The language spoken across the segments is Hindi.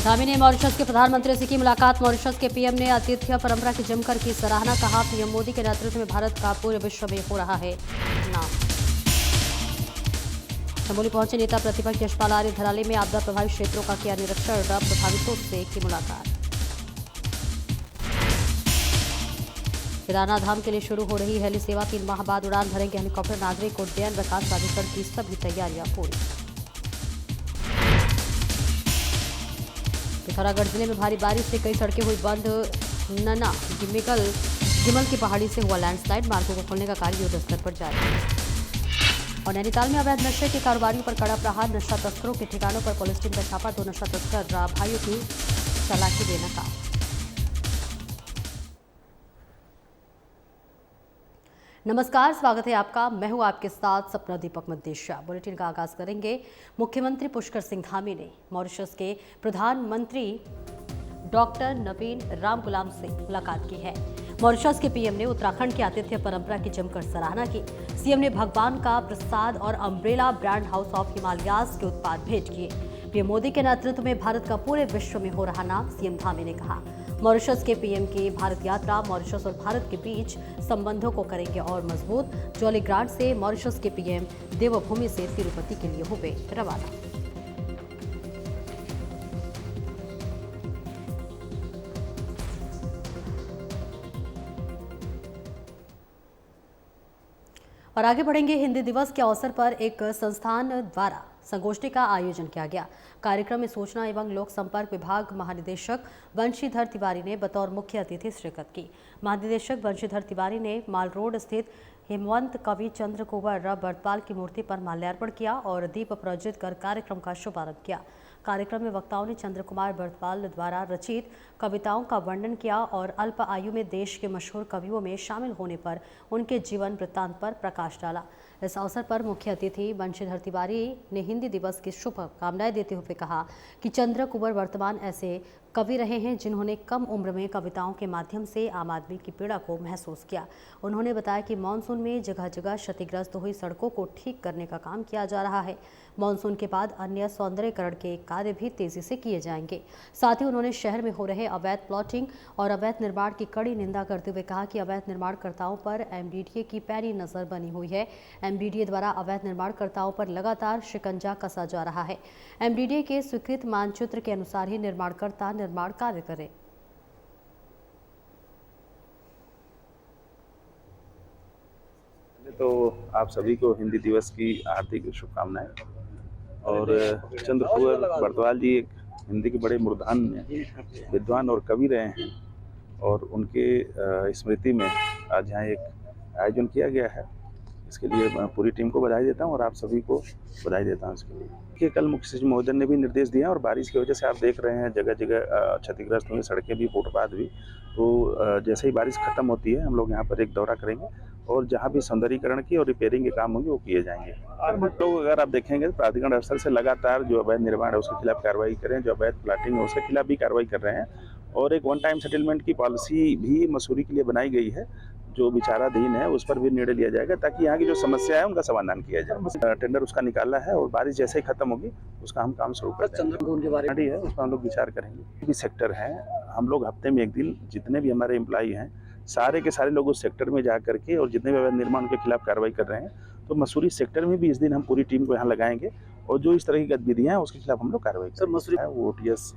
धामी ने मॉरिशस के प्रधानमंत्री से की मुलाकात। मॉरिशस के पीएम ने आतिथ्य परंपरा की जमकर की सराहना। कहा, पीएम मोदी के नेतृत्व में भारत का पूरे विश्व में हो रहा है नाम। चमोली पहुंचे नेता प्रतिपक्ष यशपाल आर्य। धराली में आपदा प्रभावित क्षेत्रों का किया निरीक्षण। प्रभावितों से की मुलाकात। केदारनाथ धाम के लिए शुरू हो रही हेली सेवा। 3 माह बाद उड़ान भरेंगे हेलीकॉप्टर। नागरिक उड्डयन विकास प्राधिकरण की सभी तैयारियां पूरी। पिथौरागढ़ जिले में भारी बारिश से कई सड़कें हुई बंद। नना गिमल की पहाड़ी से हुआ लैंडस्लाइड। मार्गों को खोलने का कार्य युद्धस्तर पर जारी है। और नैनीताल में अवैध नशे के कारोबारियों पर कड़ा प्रहार। नशा तस्करों के ठिकानों पर पुलिस टीम का छापा। 2 नशा तस्कर भाइयों की चालाकी बेनकाब। नमस्कार, स्वागत है आपका। मैं हूं आपके साथ सपना दीपक मद्देशिया। बुलेटिन का आगाज करेंगे। मुख्यमंत्री पुष्कर सिंह धामी ने मॉरिशस के प्रधानमंत्री डॉक्टर नवीन रामगुलाम से मुलाकात की है। मॉरिशस के पीएम ने उत्तराखंड की आतिथ्य परंपरा की जमकर सराहना की। सीएम ने भगवान का प्रसाद और umbrella brand house of Himalayas के उत्पाद भेंट किए। पीएम मोदी के नेतृत्व में भारत का पूरे विश्व में हो रहा नाम, सीएम धामी ने कहा। मॉरिशस के पीएम की भारत यात्रा मॉरिशस और भारत के बीच संबंधों को करेंगे और मजबूत। जॉली ग्रांट से मॉरिशस के पीएम देवभूमि से तिरुपति के लिए हुए रवाना। और आगे बढ़ेंगे। हिंदी दिवस के अवसर पर एक संस्थान द्वारा संगोष्ठी का आयोजन किया गया। कार्यक्रम में सूचना एवं लोक संपर्क विभाग महानिदेशक बंशीधर तिवारी ने बतौर मुख्य अतिथि शिरकत की। महानिदेशक बंशीधर तिवारी ने माल रोड स्थित हेमवंत कवि चंद्र कुंवर बर्तपाल की मूर्ति पर माल्यार्पण किया और दीप प्रज्वलित कर कार्यक्रम का शुभारंभ किया। कार्यक्रम में वक्ताओं ने चंद्र कुमार बर्तपाल द्वारा रचित कविताओं का वर्णन किया और अल्प आयु में देश के मशहूर कवियों में शामिल होने पर उनके जीवन वृत्तांत पर प्रकाश डाला। इस अवसर पर मुख्य अतिथि बंशीधर तिवारी ने हिंदी दिवस की शुभकामनाएं देते हुए कहा कि चंद्र कुंवर वर्तमान ऐसे कवि रहे हैं जिन्होंने कम उम्र में कविताओं के माध्यम से आम आदमी की पीड़ा को महसूस किया। उन्होंने बताया कि मानसून में जगह जगह क्षतिग्रस्त हुई सड़कों को ठीक करने का काम किया जा रहा है। मानसून के बाद अन्य सौंदर्यीकरण के कार्य भी तेजी से किए जाएंगे। साथ ही उन्होंने शहर में हो रहे अवैध प्लॉटिंग और अवैध निर्माण की कड़ी निंदा करते हुए कहा कि अवैध निर्माणकर्ताओं पर एमडीडीए की पैनी नजर बनी हुई है। एमडीडीए द्वारा अवैध निर्माणकर्ताओं पर लगातार शिकंजा कसा जा रहा है। एमडीडीए के स्वीकृत मानचित्र के अनुसार ही निर्माणकर्ता निर्माण कार्य करें। तो आप सभी को हिंदी दिवस की हार्दिक शुभकामनाएं। और चंद्र कुंवर बर्तपाल जी एक हिंदी के बड़े मूर्धन विद्वान और कवि रहे हैं और उनके स्मृति में आज यहाँ एक आयोजन किया गया है। इसके लिए मैं पूरी टीम को बधाई देता हूँ और आप सभी को बधाई देता हूँ इसके लिए। कि कल मुख्य सचिव महोदय ने भी निर्देश दिया और बारिश की वजह से आप देख रहे हैं जगह जगह क्षतिग्रस्त हुई सड़कें भी, फुटपाथ भी। तो जैसे ही बारिश खत्म होती है हम लोग यहाँ पर एक दौरा करेंगे और जहाँ भी सौंदर्यीकरण की और रिपेयरिंग के काम होंगे वो किए जाएंगे। तो अगर आप देखेंगे प्राधिकरण स्तर से लगातार जो अवैध निर्माण है उसके खिलाफ कार्रवाई करें, जो अवैध प्लाटिंग है उसके खिलाफ भी कार्रवाई कर रहे हैं। और एक वन टाइम सेटलमेंट की पॉलिसी भी मसूरी के लिए बनाई गई है जो विचाराधीन है, उस पर भी निर्णय लिया जाएगा ताकि यहाँ की जो समस्या है उनका समाधान किया जाए। टेंडर उसका निकाला है और बारिश जैसे ही खत्म होगी उसका हम काम शुरू कर देंगे। है उस पर हम लोग विचार करेंगे। भी सेक्टर है, हम लोग हफ्ते में एक दिन जितने भी हमारे एम्प्लॉई हैं सारे के सारे लोग उस सेक्टर में जा करके और जितने भी अवैध निर्माण के खिलाफ कार्रवाई कर रहे हैं तो मसूरी सेक्टर में भी इस दिन हम पूरी टीम को यहाँ लगाएंगे और जो इस तरह की गतिविधियां हैं उसके खिलाफ हम लोग कार्रवाई करेंगे। वो OTS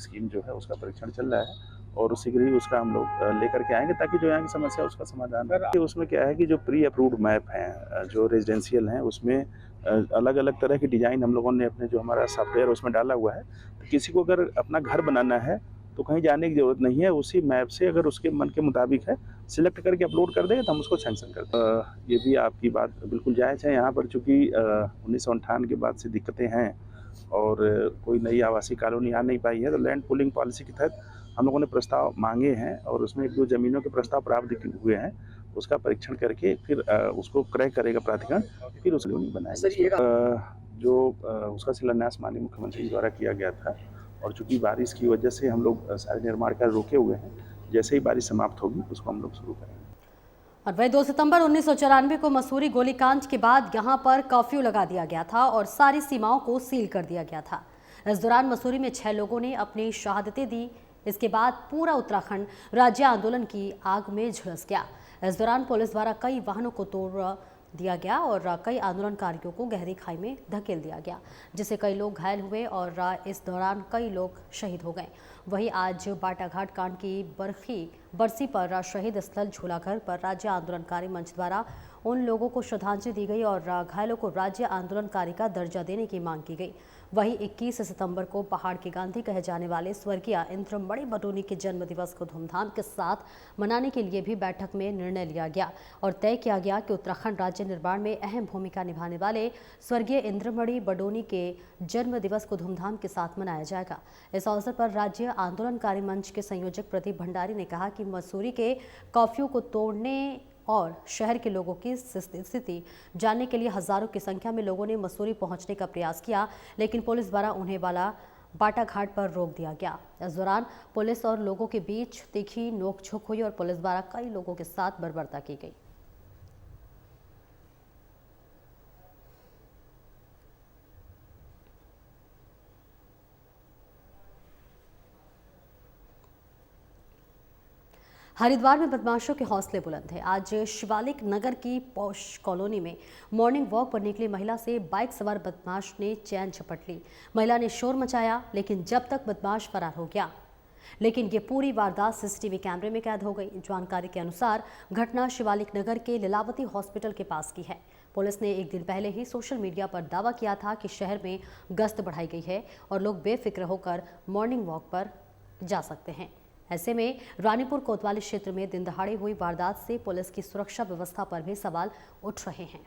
स्कीम जो है उसका परीक्षण चल रहा है और शीघ्र ही उसका हम लोग लेकर के आएंगे ताकि जो यहाँ की समस्या है उसका समाधान है। उसमें क्या है कि जो प्री अप्रूव्ड मैप हैं जो रेजिडेंशियल हैं उसमें अलग अलग तरह की डिज़ाइन हम लोगों ने अपने जो हमारा सॉफ्टवेयर उसमें डाला हुआ है। तो किसी को अगर अपना घर बनाना है तो कहीं जाने की जरूरत नहीं है, उसी मैप से अगर उसके मन के मुताबिक है सिलेक्ट करके अपलोड कर देंगे तो हम उसको सैंक्शन कर देंगे। ये भी आपकी बात बिल्कुल जायज़ है। यहाँ पर चूँकि 1958 के बाद से दिक्कतें हैं और कोई नई आवासीय कॉलोनी आ नहीं पाई है तो लैंड पूलिंग पॉलिसी के तहत हम लोगों ने प्रस्ताव मांगे हैं और उसमें 1-2 ज़मीनों के प्रस्ताव प्राप्त हुए हैं। उसका परीक्षण करके फिर उसको क्रय करेगा प्राधिकरण, फिर उसको बनाएगा। जो उसका शिलान्यास माननीय मुख्यमंत्री द्वारा किया गया था और चूँकि बारिश की वजह से हम लोग सारे निर्माण कार्य रोके हुए हैं, जैसे ही बारिश समाप्त होगी उसको हम लोग शुरू करेंगे। और वही 2 सितंबर 1994 को मसूरी गोलीकांड के बाद यहां पर कर्फ्यू लगा दिया गया था और सारी सीमाओं को सील कर दिया गया था। इस दौरान मसूरी में 6 लोगों ने अपनी शहादतें दी। इसके बाद पूरा उत्तराखंड राज्य आंदोलन की आग में झुलस गया। इस दौरान पुलिस द्वारा कई वाहनों को तोड़ दिया गया और कई आंदोलनकारियों को गहरी खाई में धकेल दिया गया, जिससे कई लोग घायल हुए और इस दौरान कई लोग शहीद हो गए। वहीं आज बाटाघाट कांड की बरसी पर शहीद स्थल झूलाघर पर राज्य आंदोलनकारी मंच द्वारा उन लोगों को श्रद्धांजलि दी गई और घायलों को राज्य आंदोलनकारी का दर्जा देने की मांग की गई। वहीं 21 सितंबर को पहाड़ के गांधी कहे जाने वाले स्वर्गीय इंद्रमणि बडोनी के जन्म दिवस को धूमधाम के साथ मनाने के लिए भी बैठक में निर्णय लिया गया और तय किया गया कि उत्तराखंड राज्य निर्माण में अहम भूमिका निभाने वाले स्वर्गीय इंद्रमणि बडोनी के जन्म दिवस को धूमधाम के साथ मनाया जाएगा। इस अवसर पर राज्य आंदोलनकारी मंच के संयोजक प्रदीप भंडारी ने कहा कि मसूरी के कर्फ्यू को तोड़ने और शहर के लोगों की स्थिति जानने के लिए हजारों की संख्या में लोगों ने मसूरी पहुंचने का प्रयास किया, लेकिन पुलिस द्वारा उन्हें बाटाघाट पर रोक दिया गया। इस दौरान पुलिस और लोगों के बीच तीखी नोकझोंक हुई और पुलिस द्वारा कई लोगों के साथ बर्बरता की गई। हरिद्वार में बदमाशों के हौसले बुलंद हैं। आज शिवालिक नगर की पौष कॉलोनी में मॉर्निंग वॉक पर निकली महिला से बाइक सवार बदमाश ने चैन झपट ली। महिला ने शोर मचाया, लेकिन जब तक बदमाश फरार हो गया। लेकिन ये पूरी वारदात सीसीटीवी कैमरे में कैद हो गई। जानकारी के अनुसार घटना शिवालिक नगर के लीलावती हॉस्पिटल के पास की है। पुलिस ने एक दिन पहले ही सोशल मीडिया पर दावा किया था कि शहर में गश्त बढ़ाई गई है और लोग बेफिक्र होकर मॉर्निंग वॉक पर जा सकते हैं। ऐसे में रानीपुर कोतवाली क्षेत्र में दिन दहाड़े हुई वारदात से पुलिस की सुरक्षा व्यवस्था पर भी सवाल उठ रहे हैं।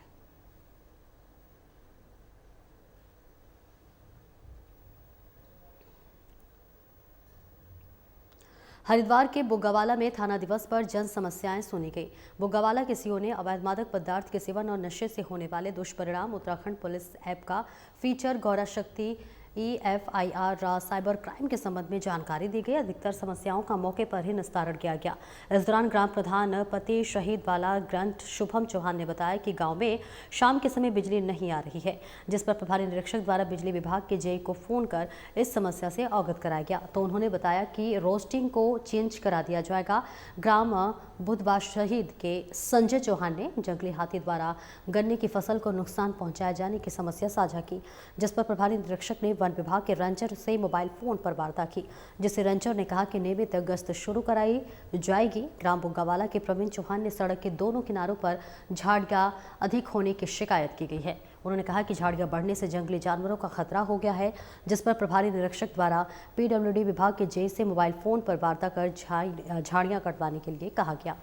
हरिद्वार के बुग्गावाला में थाना दिवस पर जन समस्याएं सुनी गई। बुग्गावाला के सीओ ने अवैध मादक पदार्थ के सेवन और नशे से होने वाले दुष्परिणाम उत्तराखंड पुलिस ऐप का फीचर गौरा शक्ति EFIR साइबर क्राइम के संबंध में जानकारी दी गई। अधिकतर समस्याओं का मौके पर ही निस्तारण किया गया। इस दौरान ग्राम प्रधान पति शहीद वाला ग्रंथ शुभम चौहान ने बताया कि गांव में शाम के समय बिजली नहीं आ रही है, जिस पर प्रभारी निरीक्षक द्वारा बिजली विभाग के जेई को फोन कर इस समस्या से अवगत कराया गया तो उन्होंने बताया कि रोस्टिंग को चेंज करा दिया जाएगा। ग्राम बुधवार शहीद के संजय चौहान ने जंगली हाथी द्वारा गन्ने की फसल को नुकसान पहुंचाए जाने की समस्या साझा की, जिस पर प्रभारी निरीक्षक ने वन विभाग के रेंजर से मोबाइल फोन पर वार्ता की, जिससे रेंजर ने कहा कि नियमित गश्त शुरू कराई जाएगी। ग्राम बुग्गावाला के प्रवीण चौहान ने सड़क के दोनों किनारों पर झाड़ियां अधिक होने की शिकायत की गई है। उन्होंने कहा कि झाड़ियां बढ़ने से जंगली जानवरों का खतरा हो गया है, जिस पर प्रभारी निरीक्षक द्वारा PWD विभाग के जेई से मोबाइल फोन पर वार्ता कर झाड़ियां कटवाने के लिए कहा गया।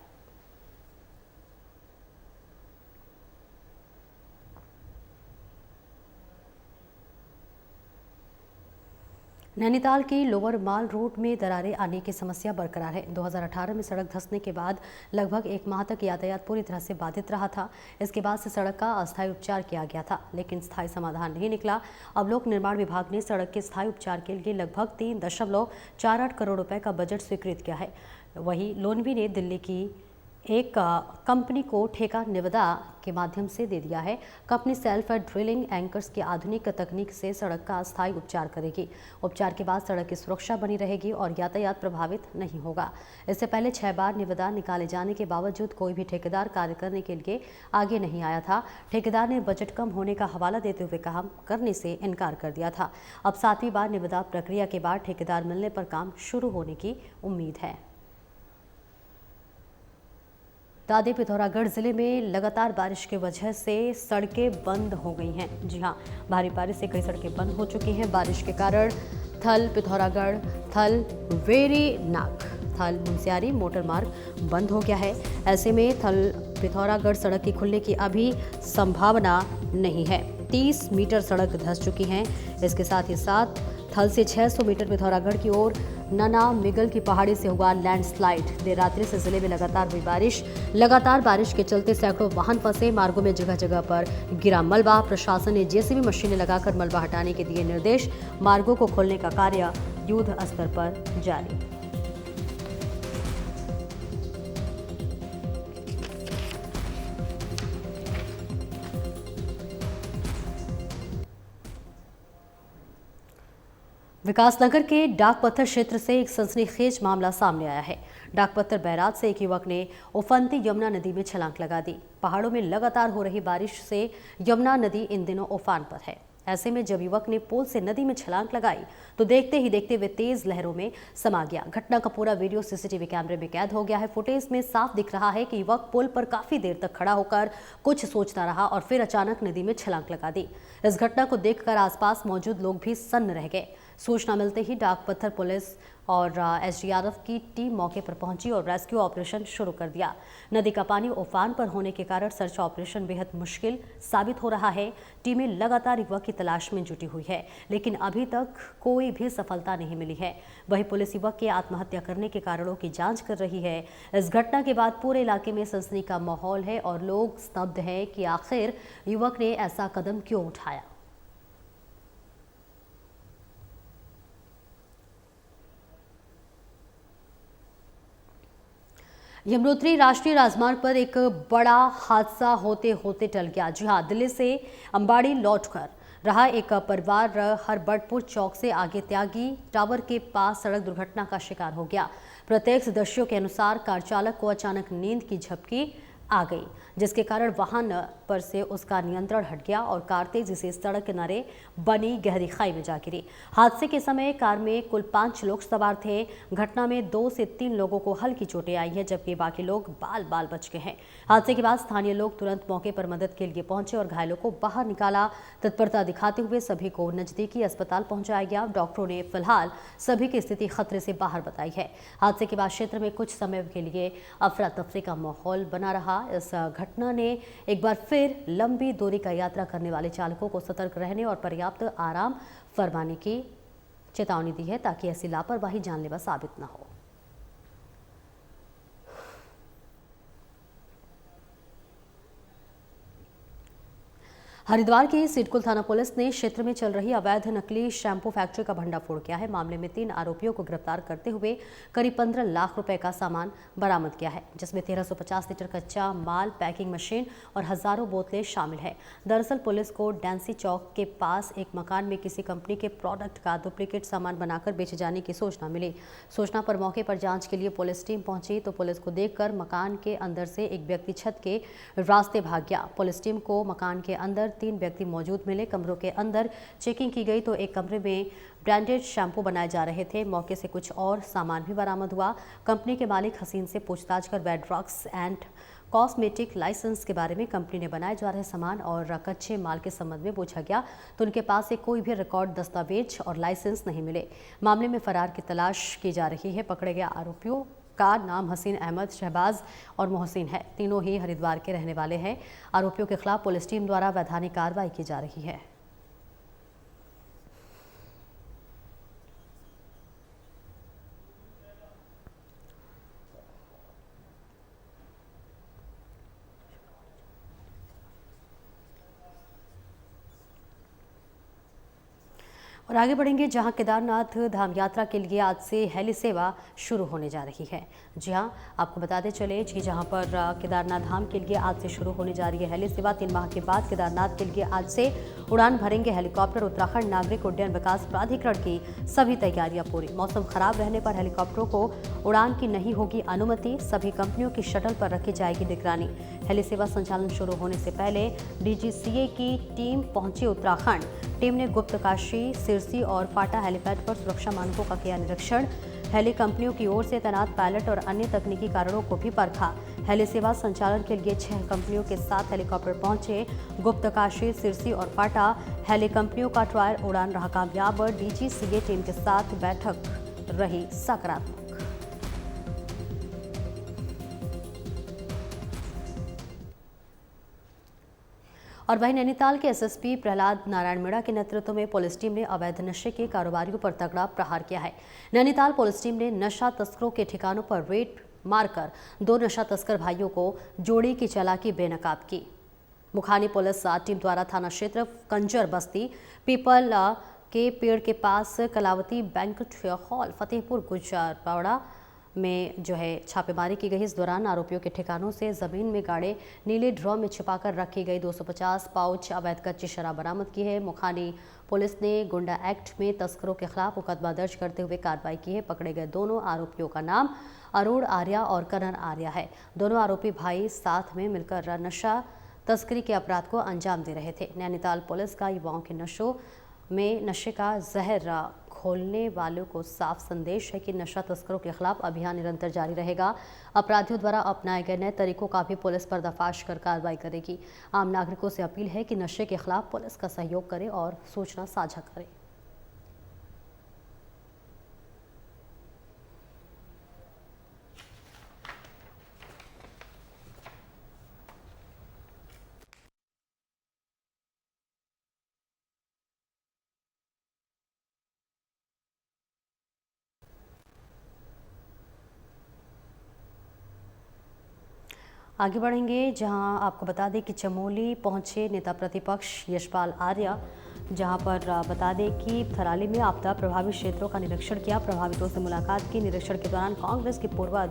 नैनीताल की लोअर माल रोड में दरारें आने की समस्या बरकरार है। 2018 में सड़क धंसने के बाद लगभग 1 माह तक यातायात पूरी तरह से बाधित रहा था। इसके बाद से सड़क का अस्थायी उपचार किया गया था, लेकिन स्थायी समाधान नहीं निकला। अब लोक निर्माण विभाग ने सड़क के स्थायी उपचार के लिए लगभग 3.48 करोड़ रुपए का बजट स्वीकृत किया है। वहीं लोनवी ने दिल्ली की एक कंपनी को ठेका निविदा के माध्यम से दे दिया है। कंपनी सेल्फ ड्रिलिंग एंकर्स की आधुनिक तकनीक से सड़क का अस्थायी उपचार करेगी। उपचार के बाद सड़क की सुरक्षा बनी रहेगी और यातायात प्रभावित नहीं होगा। इससे पहले 6 बार निविदा निकाले जाने के बावजूद कोई भी ठेकेदार कार्य करने के लिए आगे नहीं आया था। ठेकेदार ने बजट कम होने का हवाला देते हुए काम करने से इनकार कर दिया था। अब 7वीं बार निविदा प्रक्रिया के बाद ठेकेदार मिलने पर काम शुरू होने की उम्मीद है। दादी पिथौरागढ़ जिले में लगातार बारिश की वजह से सड़कें बंद हो गई हैं। जी हां, भारी बारिश से कई सड़कें बंद हो चुकी हैं। बारिश के कारण थल पिथौरागढ़, थल वेरीनाग, थल मुंसियारी मोटर मार्ग बंद हो गया है। ऐसे में थल पिथौरागढ़ सड़क के खुलने की अभी संभावना नहीं है। 30 मीटर सड़क धंस चुकी हैं। इसके साथ ही साथ थल से 600 मीटर पिथौरागढ़ की ओर नना मिगल की पहाड़ी से हुआ लैंडस्लाइड। देर रात्रि से जिले में लगातार बारिश के चलते सैकड़ों वाहन फंसे। मार्गों में जगह जगह पर गिरा मलबा। प्रशासन ने जेसीबी मशीनें लगाकर मलबा हटाने के दिए निर्देश। मार्गों को खोलने का कार्य युद्ध स्तर पर जारी। विकासनगर के डाकपत्थर क्षेत्र से एक सनसनीखेज मामला सामने आया है। डाकपत्थर बैराज से एक युवक ने उफनती यमुना नदी में छलांग लगा दी। पहाड़ों में लगातार हो रही बारिश से यमुना नदी इन दिनों उफान पर है। ऐसे में जब युवक ने पुल से नदी में छलांग लगाई तो देखते ही देखते वे तेज लहरों में समा गया। घटना का पूरा वीडियो सीसीटीवी कैमरे में कैद हो गया है। फुटेज में साफ दिख रहा है कि युवक पुल पर काफी देर तक खड़ा होकर कुछ सोचता रहा और फिर अचानक नदी में छलांग लगा दी। इस घटना को देखकर आसपास मौजूद लोग भी सन्न रह गए। सूचना मिलते ही डाकपत्थर पुलिस और एसडीआरएफ की टीम मौके पर पहुंची और रेस्क्यू ऑपरेशन शुरू कर दिया। नदी का पानी उफान पर होने के कारण सर्च ऑपरेशन बेहद मुश्किल साबित हो रहा है। टीमें लगातार युवक की तलाश में जुटी हुई है, लेकिन अभी तक कोई भी सफलता नहीं मिली है। वहीं पुलिस युवक के आत्महत्या करने के कारणों की जांच कर रही है। इस घटना के बाद पूरे इलाके में सनसनी का माहौल है और लोग स्तब्ध हैं कि आखिर युवक ने ऐसा कदम क्यों उठाया। यमुनोत्री राष्ट्रीय राजमार्ग पर एक बड़ा हादसा होते होते टल गया। जी हां, दिल्ली से अंबाड़ी लौटकर रहा एक परिवार हरबटपुर चौक से आगे त्यागी टावर के पास सड़क दुर्घटना का शिकार हो गया। प्रत्यक्षदर्शियों के अनुसार कार चालक को अचानक नींद की झपकी आ गई, जिसके कारण वाहन पर से उसका नियंत्रण हट गया और कार तेजी से सड़क किनारे बनी गहरी खाई में जा गिरी। हादसे के समय कार में कुल 5 लोग सवार थे। घटना में 2 से 3 लोगों को हल्की चोटें आई हैं, जबकि बाकी लोग बाल बच गए हैं। हादसे के बाद स्थानीय लोग तुरंत मौके पर मदद के लिए पहुंचे और घायलों को बाहर निकाला। तत्परता दिखाते हुए सभी को नजदीकी अस्पताल पहुंचाया गया। डॉक्टरों ने फिलहाल सभी की स्थिति खतरे से बाहर बताई है। हादसे के बाद क्षेत्र में कुछ समय के लिए अफरा तफरी का माहौल बना रहा। इस घटना ने एक बार फिर लंबी दूरी का यात्रा करने वाले चालकों को सतर्क रहने और पर्याप्त आराम फरमाने की चेतावनी दी है, ताकि ऐसी लापरवाही जानलेवा साबित न हो। हरिद्वार की सिडकुल थाना पुलिस ने क्षेत्र में चल रही अवैध नकली शैम्पू फैक्ट्री का भंडाफोड़ किया है। मामले में 3 आरोपियों को गिरफ्तार करते हुए करीब 15 लाख रुपए का सामान बरामद किया है, जिसमें 1350 लीटर कच्चा माल, पैकिंग मशीन और हजारों बोतलें शामिल है। दरअसल पुलिस को डेंसी चौक के पास एक मकान में किसी कंपनी के प्रोडक्ट का डुप्लीकेट सामान बनाकर बेचे जाने की सूचना मिली। सूचना पर मौके पर जांच के लिए पुलिस टीम पहुंची तो पुलिस को देखकर मकान के अंदर से एक व्यक्ति छत के रास्ते भाग गया। पुलिस टीम को मकान के अंदर 3 व्यक्ति मौजूद मिले। कमरों के अंदर चेकिंग की गई तो एक कमरे में ब्रांडेड शैम्पू बनाए जा रहे थे। मौके से कुछ और सामान भी बरामद हुआ। कंपनी के मालिक हसीन से पूछताछ कर VAT drugs and cosmetic licence के बारे में कंपनी ने बनाए जा रहे सामान और कच्चे माल के संबंध में पूछा गया तो उनके पास से कोई भी रिकॉर्ड, दस्तावेज और लाइसेंस नहीं मिले। मामले में फरार की तलाश की जा रही है। पकड़े गए आरोपियों का नाम हसीन अहमद, शहबाज और मोहसिन है। तीनों ही हरिद्वार के रहने वाले हैं। आरोपियों के खिलाफ पुलिस टीम द्वारा वैधानिक कार्रवाई की जा रही है। और आगे बढ़ेंगे जहां केदारनाथ धाम यात्रा के लिए आज से हेली सेवा शुरू होने जा रही है। जी हां, आपको बताते चले जी जहां पर केदारनाथ धाम के लिए आज से शुरू होने जा रही है हेली सेवा। 3 माह के बाद केदारनाथ के लिए आज से उड़ान भरेंगे हेलीकॉप्टर। उत्तराखंड नागरिक उड्डयन विकास प्राधिकरण की सभी तैयारियां पूरी। मौसम खराब रहने पर हेलीकॉप्टरों को उड़ान की नहीं होगी अनुमति। सभी कंपनियों की शटल पर रखी जाएगी निगरानी। हेली सेवा संचालन शुरू होने से पहले डीजीसीए की टीम पहुंची उत्तराखंड। टीम ने गुप्तकाशी, सिरसी और फाटा हेलीपैड पर सुरक्षा मानकों का किया निरीक्षण। हेली कंपनियों की ओर से तैनात पायलट और अन्य तकनीकी कारणों को भी परखा। हेली सेवा संचालन के लिए 6 कंपनियों के साथ हेलीकॉप्टर पहुंचे। गुप्तकाशी, सिरसी और फाटा हेली कंपनियों का ट्रायल उड़ान रहा कामयाब। डीजीसीए टीम के साथ बैठक रही सकारात्मक। और वहीं नैनीताल के एसएसपी प्रहलाद नारायण मीणा के नेतृत्व में पुलिस टीम ने अवैध नशे के कारोबारियों पर तगड़ा प्रहार किया है। नैनीताल पुलिस टीम ने नशा तस्करों के ठिकानों पर रेड मारकर 2 नशा तस्कर भाइयों को जोड़ी की चालाकी बेनकाब की। मुखानी पुलिस टीम द्वारा थाना क्षेत्र कंजर बस्ती, पीपल के पेड़ के पास कलावती बैंक्वेट हॉल, फतेहपुर गुजरावाड़ा में छापेमारी की गई। इस दौरान आरोपियों के ठिकानों से जमीन में गाड़े नीले ड्रम में छिपाकर रखी गई 250 पाउच अवैध कच्ची शराब बरामद की है। मुखानी पुलिस ने गुंडा एक्ट में तस्करों के खिलाफ मुकदमा दर्ज करते हुए कार्रवाई की है। पकड़े गए दोनों आरोपियों का नाम अरुण आर्या और करण आर्या है। दोनों आरोपी भाई साथ में मिलकर नशा तस्करी के अपराध को अंजाम दे रहे थे। नैनीताल पुलिस का युवाओं के नशे का जहर खोलने वालों को साफ संदेश है कि नशा तस्करों के खिलाफ अभियान निरंतर जारी रहेगा। अपराधियों द्वारा अपनाए गए नए तरीकों का भी पुलिस पर्दाफाश कर कार्रवाई करेगी। आम नागरिकों से अपील है कि नशे के खिलाफ पुलिस का सहयोग करें और सूचना साझा करें। आगे बढ़ेंगे, जहां आपको बता दें कि चमोली पहुंचे नेता प्रतिपक्ष यशपाल आर्य, जहां पर बता दें कि थराली में आपदा प्रभावित क्षेत्रों का निरीक्षण किया। प्रभावितों से मुलाकात की। निरीक्षण के दौरान कांग्रेस के पूर्व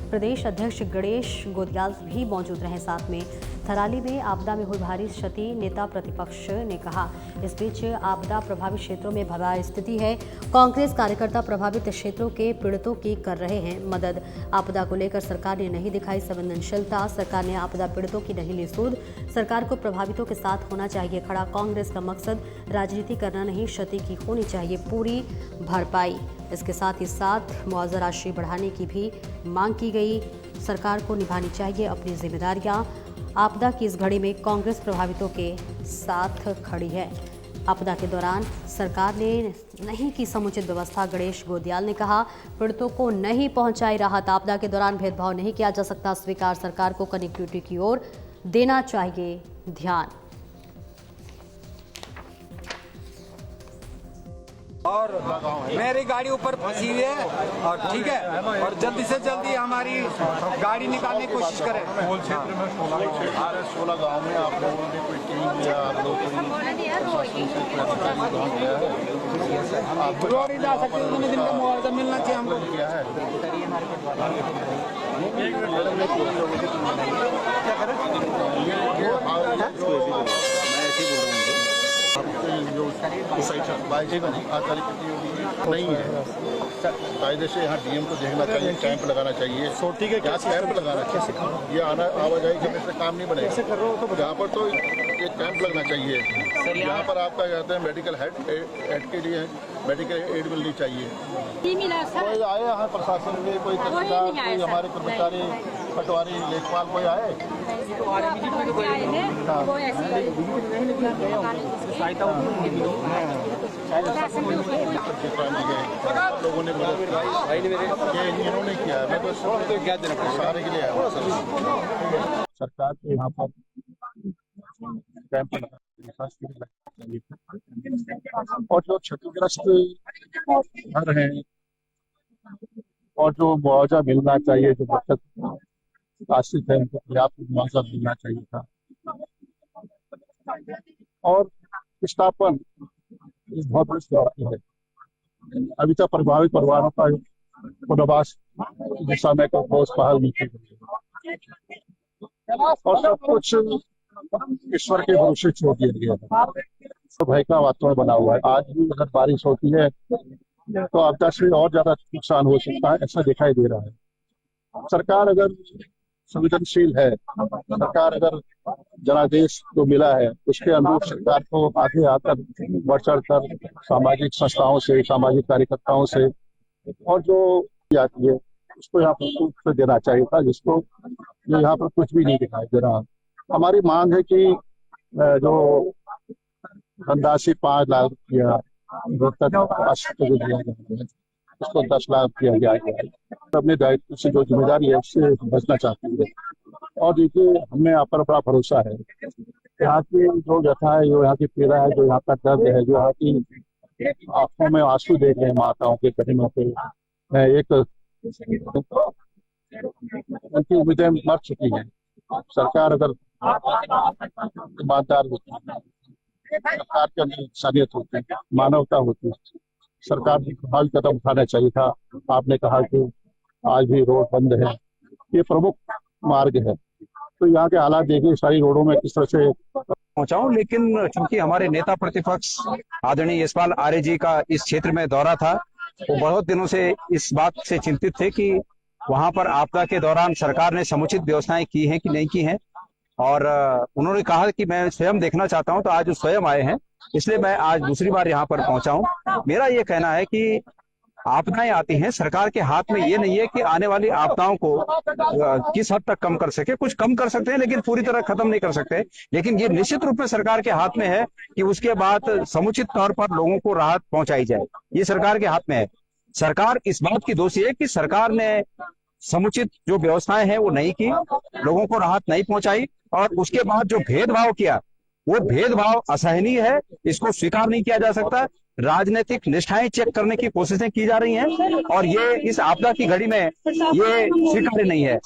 प्रदेश अध्यक्ष गणेश गोदियाल भी मौजूद रहे। साथ में थराली में आपदा में हुई भारी क्षति नेता प्रतिपक्ष ने कहा। इस बीच आपदा प्रभावित क्षेत्रों में भयावह स्थिति है। कांग्रेस कार्यकर्ता प्रभावित क्षेत्रों के पीड़ितों की कर रहे हैं मदद। आपदा को लेकर सरकार ने नहीं दिखाई संवेदनशीलता। सरकार ने आपदा पीड़ितों की नहीं ली सुध। सरकार को प्रभावितों के साथ होना चाहिए खड़ा। कांग्रेस का मकसद राजनीति करना नहीं, क्षति की होनी चाहिए पूरी भरपाई। इसके साथ ही मुआवजा राशि बढ़ाने की भी मांग की गई। सरकार को निभानी चाहिए अपनी जिम्मेदारियां। आपदा की इस घड़ी में कांग्रेस प्रभावितों के साथ खड़ी है। आपदा के दौरान सरकार ने नहीं की समुचित व्यवस्था। गणेश गोदियाल ने कहा, पीड़ितों को नहीं पहुंचाई राहत। आपदा के दौरान भेदभाव नहीं किया जा सकता स्वीकार। सरकार को कनेक्टिविटी की ओर देना चाहिए ध्यान। और मेरी गाड़ी ऊपर फंसी हुई है और ठीक है, और जल्दी से जल्दी हमारी गाड़ी निकालने की कोशिश करें। मूल क्षेत्र में 16 गाँव में आप लोगों ने कोई टीम या रोड ही जा सकते हैं, दिन का मुआवजा मिलना चाहिए हमको। क्या है नहीं है कायदे से यहाँ डीएम को देखना चाहिए, कैंप लगाना चाहिए। सोटी के क्या कैंप लगाना चाहिए? ये आवाजाही के से काम नहीं बनेगा। यहाँ पर तो एक कैंप लगना चाहिए। यहाँ पर आपका कहते हैं मेडिकल हेड के लिए मेडिकल एड मिलनी चाहिए। कोई आए यहाँ प्रशासन के, कोई तहसीलदार, कोई हमारे कर्मचारी, पटवारी, लेखपाल कोई आए? लोगों ने मदद इन्होंने किया है। मैं तो सारे के लिए आया। सरकार के यहाँ पर कैंप और जो क्षतिग्रस्त घर हैं और जो मुआवजा मिलना चाहिए, जो बचत आश्रित है, उनको पर्याप्त मुआवजा मिलना चाहिए था। और विस्थापन बहुत बड़ी चुनौती है। अभी तक प्रभावित परिवारों का पुनर्वास दिशा में कोई ठोस पहल नहीं की गई और सब कुछ ईश्वर के भरोसे छोड़ दिया गया है। तो भय का वातावरण बना हुआ है। आज भी अगर बारिश होती है तो आपदा से और ज्यादा नुकसान हो सकता है, ऐसा दिखाई दे रहा है। सरकार अगर संवेदनशील है, सरकार अगर जनादेश जो मिला है उसके अनुरूप सरकार को आगे आकर बढ़ चढ़ कर सामाजिक संस्थाओं से, सामाजिक कार्यकर्ताओं से और जो जाती है उसको यहाँ पर कुछ देना चाहिए था, जिसको यहाँ पर कुछ भी नहीं दिखाई दे रहा। हमारी मांग है कि जो धनराशि 5 लाख रुपया दिया गया है उसको 10 लाख किया गया है। अपने दायित्व से जो जिम्मेदारी है उससे बचना चाहती है। और देखिए, हमें आप पर बड़ा भरोसा है। यहाँ की जो व्यथा है, जो यहाँ की पीड़ा है, जो यहाँ का दर्द है, जो यहाँ की आंखों में आंसू देख रहे हैं माताओं के, बहनों के, एक उनकी उम्मीदें मर चुकी हैं। सरकार अगर ईमानदार होती है, सरकार के अंदर इंसानियत होती है, मानवता होती है, सरकार को प्रभावी कदम उठाना चाहिए था। आपने कहा कि आज भी रोड बंद है, ये प्रमुख मार्ग है, तो यहाँ के हालात देखिए, सारी रोडों में किस तरह से पहुंचा हूं, लेकिन चूंकि हमारे नेता प्रतिपक्ष आदरणीय यशपाल आर्य जी का इस क्षेत्र में दौरा था, वो बहुत दिनों से इस बात से चिंतित थे कि वहां पर आपदा के दौरान सरकार ने समुचित व्यवस्थाएं की हैं कि नहीं की हैं। और उन्होंने कहा कि मैं स्वयं देखना चाहता हूं, तो आज वो स्वयं आए हैं, इसलिए मैं आज दूसरी बार यहाँ पर पहुंचा हूं। मेरा ये कहना है कि आपदाएं आती हैं, सरकार के हाथ में ये नहीं है कि आने वाली आपदाओं को किस हद तक कम कर सके। कुछ कम कर सकते हैं लेकिन पूरी तरह खत्म नहीं कर सकते। लेकिन ये निश्चित रूप में सरकार के हाथ में है कि उसके बाद समुचित तौर पर लोगों को राहत पहुंचाई जाए, ये सरकार के हाथ में है। सरकार इस बात की दोषी है कि सरकार ने समुचित जो व्यवस्थाएं हैं वो नहीं की, लोगों को राहत नहीं पहुंचाई, और उसके बाद जो भेदभाव किया वो भेदभाव असहनीय है, इसको स्वीकार नहीं किया जा सकता। राजनीतिक निष्ठाएं चेक करने की कोशिशें की जा रही हैं और ये इस आपदा की घड़ी में ये स्वीकार्य नहीं है।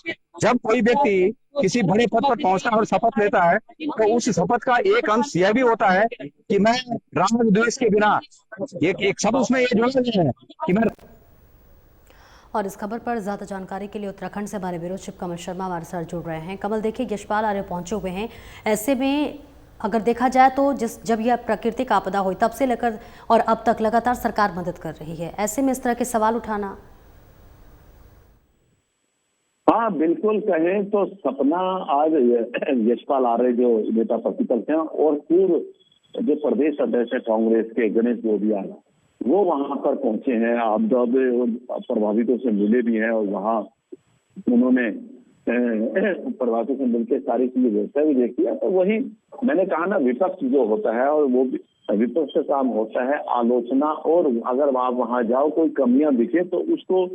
जब कोई व्यक्ति किसी बड़े पद पर पहुंचता है और शपथ लेता है, तो उस शपथ का एक अंश यह भी होता है कि मैं राग द्वेष के बिना, एक शब्द उसमें ये जोड़ा गया है कि मैं। और इस खबर पर ज़्यादा जानकारी के लिए उत्तराखंड से हमारे ब्यूरो चीफ कमल शर्मा हमारे साथ जुड़ रहे हैं। कमल, देखिए यशपाल आर्य पहुंचे हुए हैं, ऐसे में अगर देखा जाए तो जब यह प्राकृतिक आपदा हुई तब से लेकर और अब तक लगातार सरकार मदद कर रही है, ऐसे में इस तरह के सवाल उठाना। हाँ बिल्कुल, कहें तो सपना आज यशपाल आर्य जो नेता प्रतिपक्ष हैं और पूर्व जो प्रदेश अध्यक्ष है कांग्रेस के गणेश गोबियाल, वो वहां पर पहुंचे हैं, आपदा प्रभावितों से मिले भी हैं और वहां उन्होंने प्रभावितों से मिलकर सारी चीजें व्यवस्था भी देखी है। तो वही मैंने कहा ना, विपक्ष जो होता है और वो विपक्ष का काम होता है आलोचना, और अगर आप वहां जाओ कोई कमियां दिखे तो उसको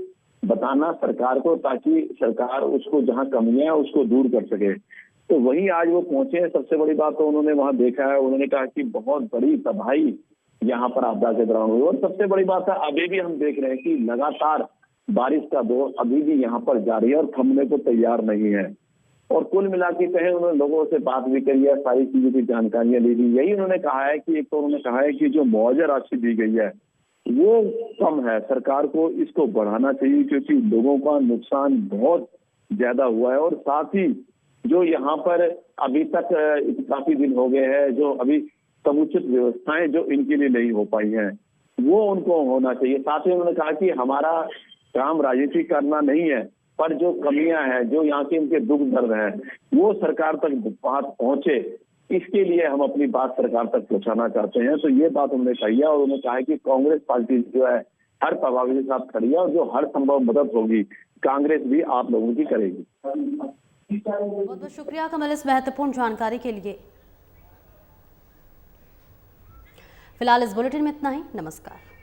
बताना सरकार को, ताकि सरकार उसको जहां कमियां है उसको दूर कर सके। तो वही आज वो पहुंचे हैं। सबसे बड़ी बात तो उन्होंने वहां देखा है, उन्होंने कहा कि बहुत बड़ी तबाही यहाँ पर आपदा के दौरान हुई, और सबसे बड़ी बात है अभी भी हम देख रहे हैं कि लगातार बारिश का दौर अभी भी यहाँ पर जारी है और थमने को तैयार नहीं है। और कुल मिला के कहें, उन्होंने लोगों से बात भी करी है, सारी चीजों की जानकारियां ली थी। यही उन्होंने कहा है कि एक तो उन्होंने कहा है कि जो मुआवजा राशि दी गई है वो कम है, सरकार को इसको बढ़ाना चाहिए, क्योंकि लोगों का नुकसान बहुत ज्यादा हुआ है। और साथ ही जो यहाँ पर अभी तक काफी दिन हो गए हैं, जो अभी समुचित व्यवस्थाएं जो इनके लिए नहीं हो पाई हैं, वो उनको होना चाहिए। साथ ही उन्होंने कहा कि हमारा काम राजनीति करना नहीं है, पर जो कमियां हैं, जो यहाँ के इनके दुख दर्द हैं, वो सरकार तक बात पहुंचे, इसके लिए हम अपनी बात सरकार तक पहुंचाना चाहते हैं। तो ये बात उन्होंने कही है, और उन्होंने कहा है कि कांग्रेस पार्टी जो है हर प्रभावित के साथ खड़ी है, और जो हर संभव मदद होगी कांग्रेस भी आप लोगों की करेगी। बहुत बहुत शुक्रिया कमल इस महत्वपूर्ण जानकारी के लिए। फिलहाल इस बुलेटिन में इतना ही। नमस्कार।